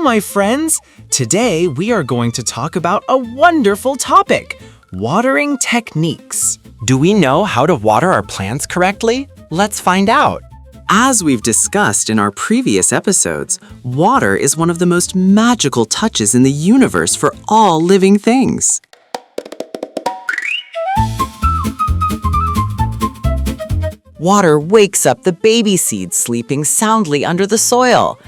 my friends! Today we are going to talk about a wonderful topic, watering techniques. Do we know how to water our plants correctly? Let's find out. As we've discussed in our previous episodes, water is one of the most magical touches in the universe for all living things. Water wakes up the baby seeds sleeping soundly under the soil.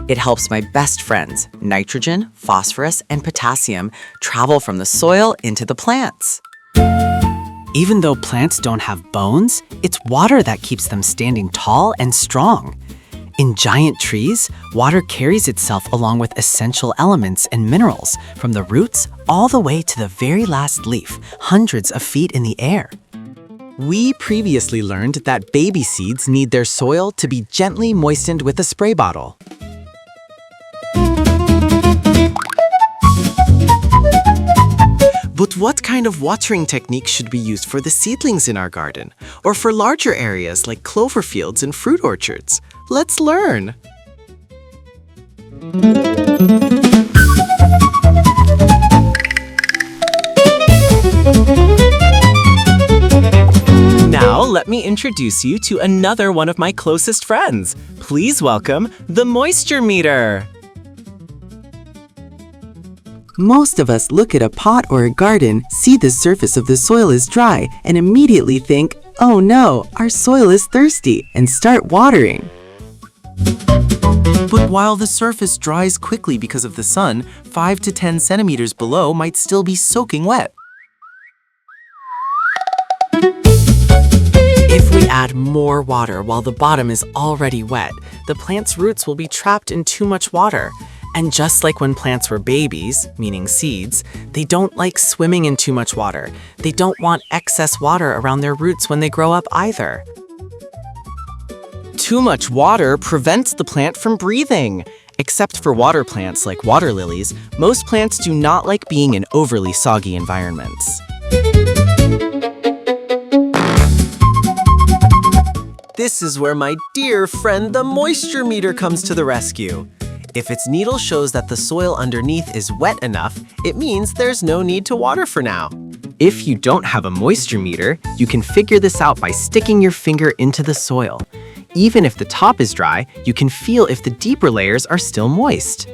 It helps my best friends, nitrogen, phosphorus, and potassium, travel from the soil into the plants. Even though plants don't have bones, it's water that keeps them standing tall and strong. In giant trees, water carries itself along with essential elements and minerals from the roots all the way to the very last leaf, hundreds of feet in the air. We previously learned that baby seeds need their soil to be gently moistened with a spray bottle. But what kind of watering technique should be used for the seedlings in our garden, or for larger areas like clover fields and fruit orchards? Let's learn! Now, let me introduce you to another one of my closest friends. Please welcome the moisture meter. Most of us look at a pot or a garden, see the surface of the soil is dry, and immediately think, oh no, our soil is thirsty, and start watering. But while the surface dries quickly because of the sun, 5 to 10 centimeters below might still be soaking wet. If we add more water while the bottom is already wet, the plant's roots will be trapped in too much water. And just like when plants were babies, meaning seeds, they don't like swimming in too much water. They don't want excess water around their roots when they grow up either. Too much water prevents the plant from breathing. Except for water plants like water lilies, most plants do not like being in overly soggy environments. This is where my dear friend the moisture meter comes to the rescue. If its needle shows that the soil underneath is wet enough, it means there's no need to water for now. If you don't have a moisture meter, you can figure this out by sticking your finger into the soil. Even if the top is dry, you can feel if the deeper layers are still moist.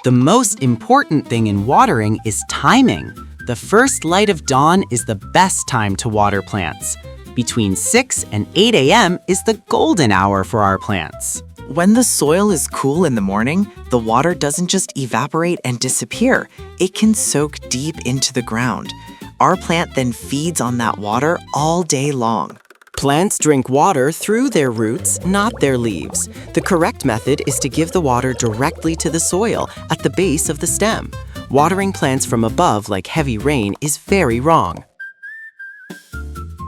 The most important thing in watering is timing. The first light of dawn is the best time to water plants. Between 6 and 8 a.m. is the golden hour for our plants. When the soil is cool in the morning, the water doesn't just evaporate and disappear. It can soak deep into the ground. Our plant then feeds on that water all day long. Plants drink water through their roots, not their leaves. The correct method is to give the water directly to the soil at the base of the stem. Watering plants from above like heavy rain is very wrong.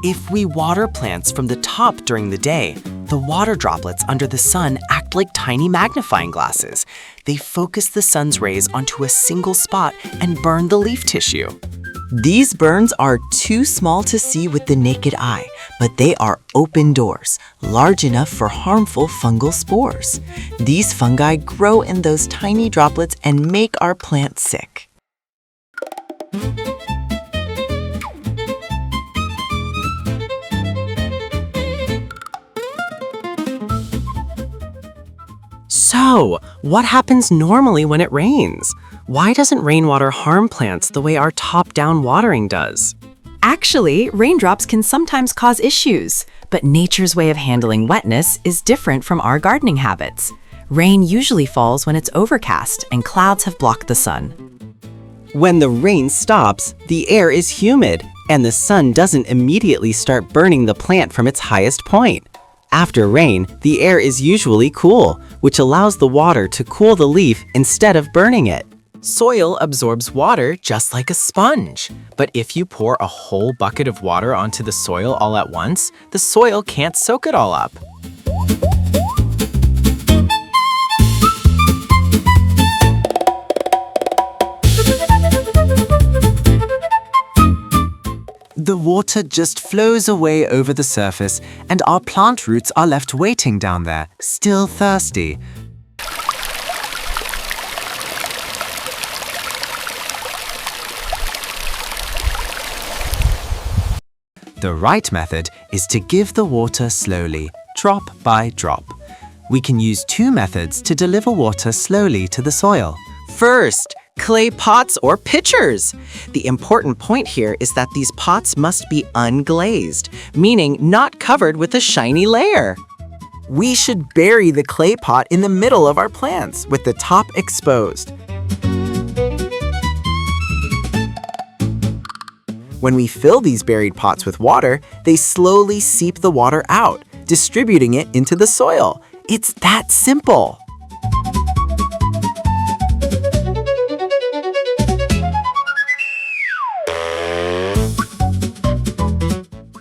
If we water plants from the top during the day, the water droplets under the sun act like tiny magnifying glasses. They focus the sun's rays onto a single spot and burn the leaf tissue. These burns are too small to see with the naked eye, but they are open doors, large enough for harmful fungal spores. These fungi grow in those tiny droplets and make our plant sick. So, what happens normally when it rains? Why doesn't rainwater harm plants the way our top-down watering does? Actually, raindrops can sometimes cause issues, but nature's way of handling wetness is different from our gardening habits. Rain usually falls when it's overcast and clouds have blocked the sun. When the rain stops, the air is humid, and the sun doesn't immediately start burning the plant from its highest point. After rain, the air is usually cool, which allows the water to cool the leaf instead of burning it. Soil absorbs water just like a sponge. But if you pour a whole bucket of water onto the soil all at once, the soil can't soak it all up. The water just flows away over the surface, and our plant roots are left waiting down there, still thirsty. The right method is to give the water slowly, drop by drop. We can use two methods to deliver water slowly to the soil. First, clay pots or pitchers. The important point here is that these pots must be unglazed, meaning not covered with a shiny layer. We should bury the clay pot in the middle of our plants with the top exposed. When we fill these buried pots with water, they slowly seep the water out, distributing it into the soil. It's that simple.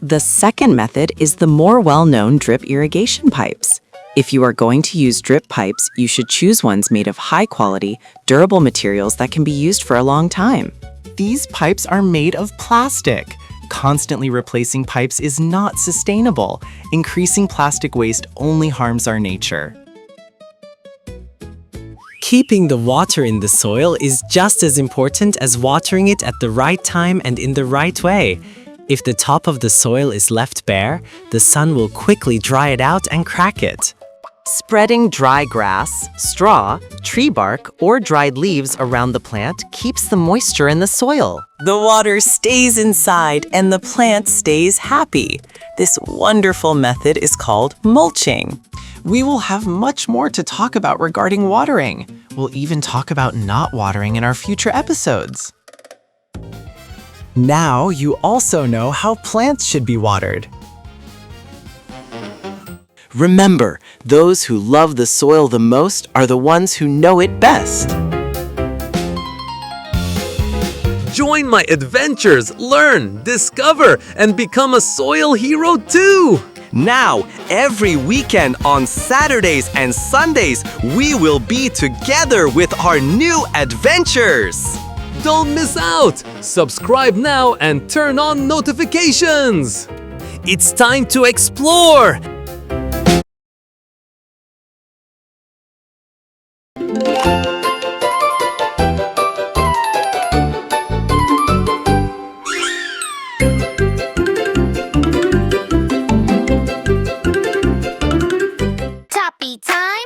The second method is the more well-known drip irrigation pipes. If you are going to use drip pipes, you should choose ones made of high-quality, durable materials that can be used for a long time. These pipes are made of plastic. Constantly replacing pipes is not sustainable. Increasing plastic waste only harms our nature. Keeping the water in the soil is just as important as watering it at the right time and in the right way. If the top of the soil is left bare, the sun will quickly dry it out and crack it. Spreading dry grass, straw, tree bark, or dried leaves around the plant keeps the moisture in the soil. The water stays inside and the plant stays happy. This wonderful method is called mulching. We will have much more to talk about regarding watering. We'll even talk about not watering in our future episodes. Now you also know how plants should be watered. Remember, those who love the soil the most are the ones who know it best. Join my adventures, learn, discover, and become a soil hero too! Now, every weekend on Saturdays and Sundays, we will be together with our new adventures! Don't miss out! Subscribe now and turn on notifications! It's time to explore!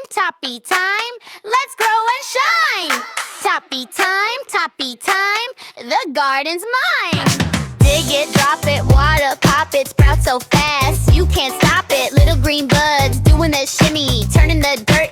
Toppy time, let's grow and shine. Toppy time, the garden's mine. Dig it, drop it, water, pop it, sprout so fast you can't stop it. Little green buds doing the shimmy, turning the dirt